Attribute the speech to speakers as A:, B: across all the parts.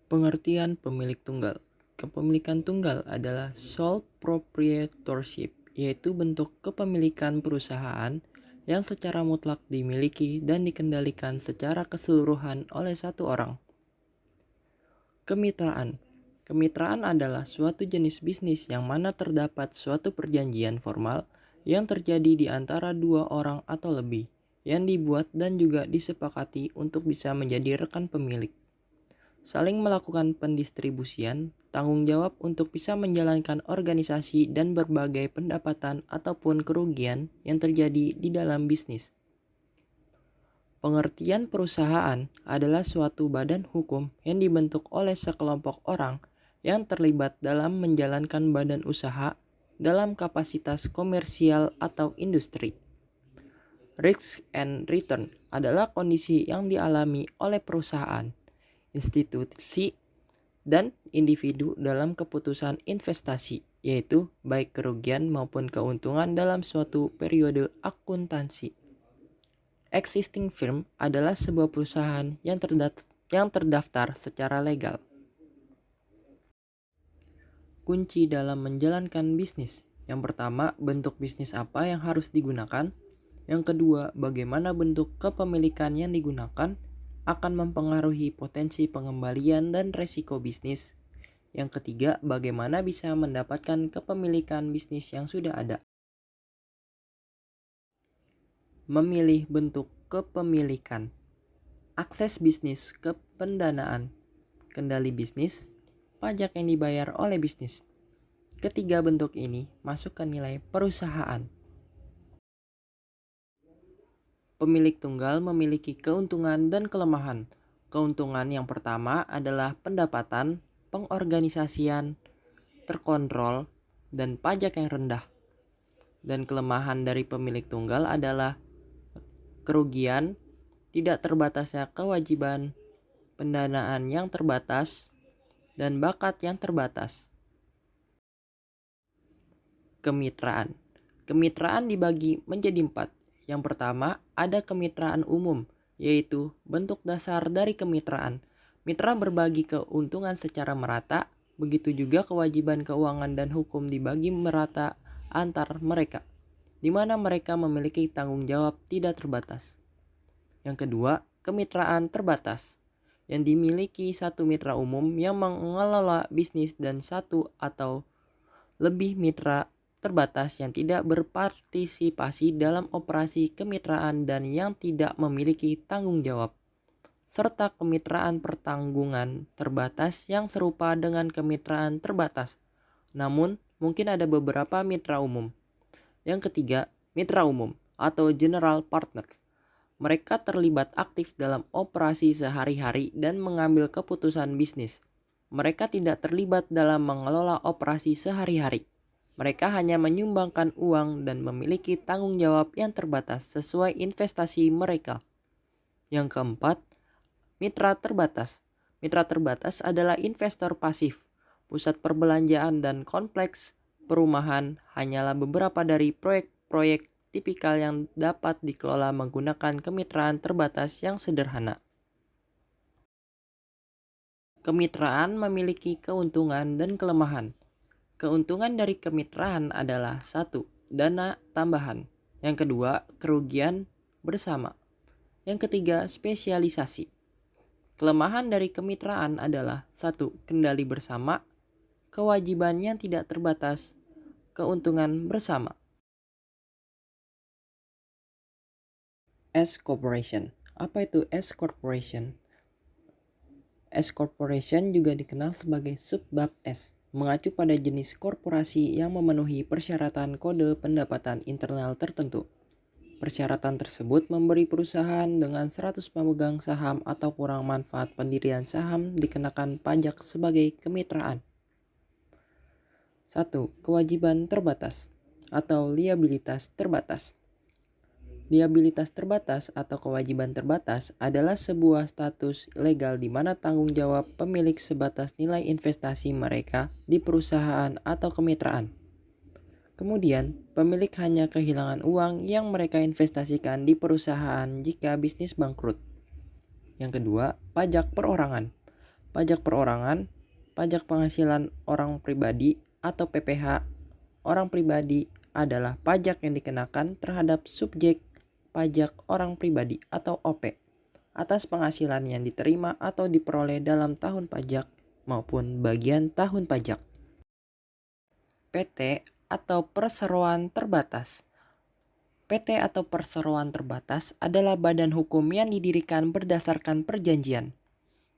A: Pengertian pemilik tunggal. Kepemilikan tunggal adalah sole proprietorship, yaitu bentuk kepemilikan perusahaan yang secara mutlak dimiliki dan dikendalikan secara keseluruhan oleh satu orang. Kemitraan. Kemitraan adalah suatu jenis bisnis yang mana terdapat suatu perjanjian formal yang terjadi di antara dua orang atau lebih, yang dibuat dan juga disepakati untuk bisa menjadi rekan pemilik. Saling melakukan pendistribusian, tanggung jawab untuk bisa menjalankan organisasi dan berbagai pendapatan ataupun kerugian yang terjadi di dalam bisnis. Pengertian perusahaan adalah suatu badan hukum yang dibentuk oleh sekelompok orang yang terlibat dalam menjalankan badan usaha dalam kapasitas komersial atau industri. Risk and return adalah kondisi yang dialami oleh perusahaan, institusi, dan individu dalam keputusan investasi, yaitu baik kerugian maupun keuntungan dalam suatu periode akuntansi. Existing firm adalah sebuah perusahaan yang terdaftar secara legal. Kunci dalam menjalankan bisnis. Yang pertama, bentuk bisnis apa yang harus digunakan. Yang kedua, bagaimana bentuk kepemilikan yang digunakan akan mempengaruhi potensi pengembalian dan resiko bisnis. Yang ketiga, bagaimana bisa mendapatkan kepemilikan bisnis yang sudah ada. Memilih bentuk kepemilikan. Akses bisnis ke pendanaan, kendali bisnis, pajak yang dibayar oleh bisnis. Ketiga bentuk ini masuk ke nilai perusahaan. Pemilik tunggal memiliki keuntungan dan kelemahan. Keuntungan yang pertama adalah pendapatan, pengorganisasian, terkontrol, dan pajak yang rendah. Dan kelemahan dari pemilik tunggal adalah kerugian, tidak terbatasnya kewajiban, pendanaan yang terbatas, dan bakat yang terbatas. Kemitraan. Kemitraan dibagi menjadi 4. Yang pertama, ada kemitraan umum, yaitu bentuk dasar dari kemitraan. Mitra berbagi keuntungan secara merata, begitu juga kewajiban keuangan dan hukum dibagi merata antar mereka, di mana mereka memiliki tanggung jawab tidak terbatas. Yang kedua, kemitraan terbatas, yang dimiliki satu mitra umum yang mengelola bisnis dan satu atau lebih mitra terbatas yang tidak berpartisipasi dalam operasi kemitraan dan yang tidak memiliki tanggung jawab, serta kemitraan pertanggungan terbatas yang serupa dengan kemitraan terbatas, namun mungkin ada beberapa mitra umum. Yang ketiga, mitra umum atau general partner. Mereka terlibat aktif dalam operasi sehari-hari dan mengambil keputusan bisnis. Mereka tidak terlibat dalam mengelola operasi sehari-hari. Mereka hanya menyumbangkan uang dan memiliki tanggung jawab yang terbatas sesuai investasi mereka. Yang keempat, mitra terbatas. Mitra terbatas adalah investor pasif. Pusat perbelanjaan dan kompleks perumahan hanyalah beberapa dari proyek-proyek tipikal yang dapat dikelola menggunakan kemitraan terbatas yang sederhana. Kemitraan memiliki keuntungan dan kelemahan. Keuntungan dari kemitraan adalah 1. Dana tambahan. Yang kedua, kerugian bersama. Yang ketiga, spesialisasi. Kelemahan dari kemitraan adalah 1. Kendali bersama, kewajiban yang tidak terbatas, keuntungan bersama. S Corporation. Apa itu S Corporation? S Corporation juga dikenal sebagai subbab S, mengacu pada jenis korporasi yang memenuhi persyaratan kode pendapatan internal tertentu. Persyaratan tersebut memberi perusahaan dengan 100 pemegang saham atau kurang manfaat pendirian saham dikenakan pajak sebagai kemitraan. 1. Kewajiban terbatas atau liabilitas terbatas. Liabilitas terbatas atau kewajiban terbatas adalah sebuah status legal di mana tanggung jawab pemilik sebatas nilai investasi mereka di perusahaan atau kemitraan. Kemudian, pemilik hanya kehilangan uang yang mereka investasikan di perusahaan jika bisnis bangkrut. Yang kedua, pajak perorangan. pajak perorangan, pajak penghasilan orang pribadi atau PPH. Orang pribadi adalah pajak yang dikenakan terhadap subjek pajak orang pribadi atau OP atas penghasilan yang diterima atau diperoleh dalam tahun pajak maupun bagian tahun pajak. PT atau perseroan terbatas. PT atau perseroan terbatas adalah badan hukum yang didirikan berdasarkan perjanjian,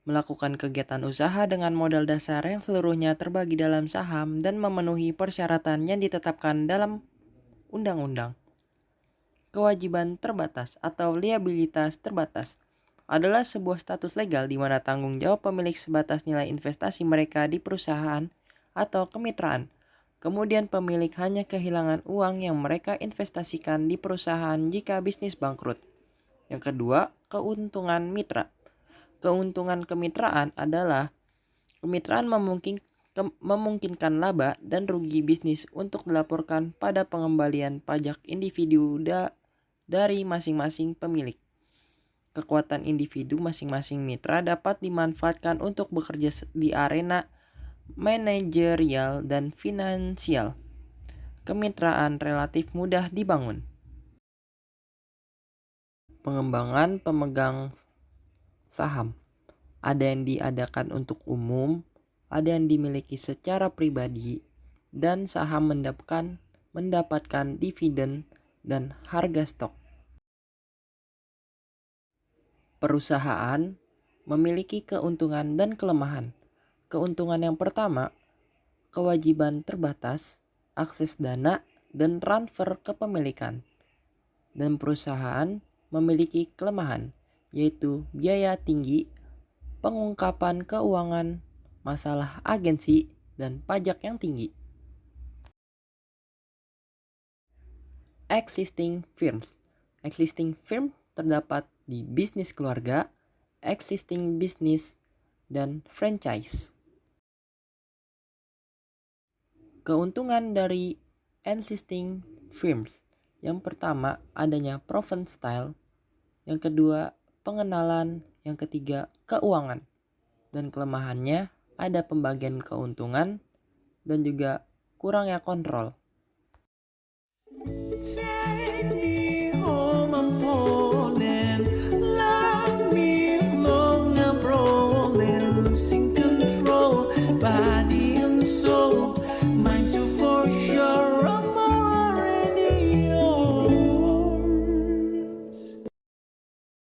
A: melakukan kegiatan usaha dengan modal dasar yang seluruhnya terbagi dalam saham dan memenuhi persyaratan yang ditetapkan dalam undang-undang. Kewajiban terbatas atau liabilitas terbatas adalah sebuah status legal di mana tanggung jawab pemilik sebatas nilai investasi mereka di perusahaan atau kemitraan. Kemudian pemilik hanya kehilangan uang yang mereka investasikan di perusahaan jika bisnis bangkrut. Yang kedua, keuntungan mitra. Keuntungan kemitraan adalah kemitraan memungkinkan laba dan rugi bisnis untuk dilaporkan pada pengembalian pajak individu dari masing-masing pemilik. Kekuatan individu masing-masing mitra dapat dimanfaatkan untuk bekerja di arena manajerial dan finansial. Kemitraan relatif mudah dibangun. Pengembangan pemegang saham. Ada yang diadakan untuk umum, ada yang dimiliki secara pribadi, dan saham mendapatkan dividen dan harga stok. Perusahaan memiliki keuntungan dan kelemahan. Keuntungan yang pertama, kewajiban terbatas, akses dana, dan transfer kepemilikan. Dan perusahaan memiliki kelemahan, yaitu biaya tinggi, pengungkapan keuangan, masalah agensi, dan pajak yang tinggi. Existing firms. Existing firm terdapat di bisnis keluarga, existing business, dan franchise. Keuntungan dari existing firms. Yang pertama, adanya proven style. Yang kedua, pengenalan. Yang ketiga, keuangan. Dan kelemahannya ada pembagian keuntungan dan juga kurangnya kontrol.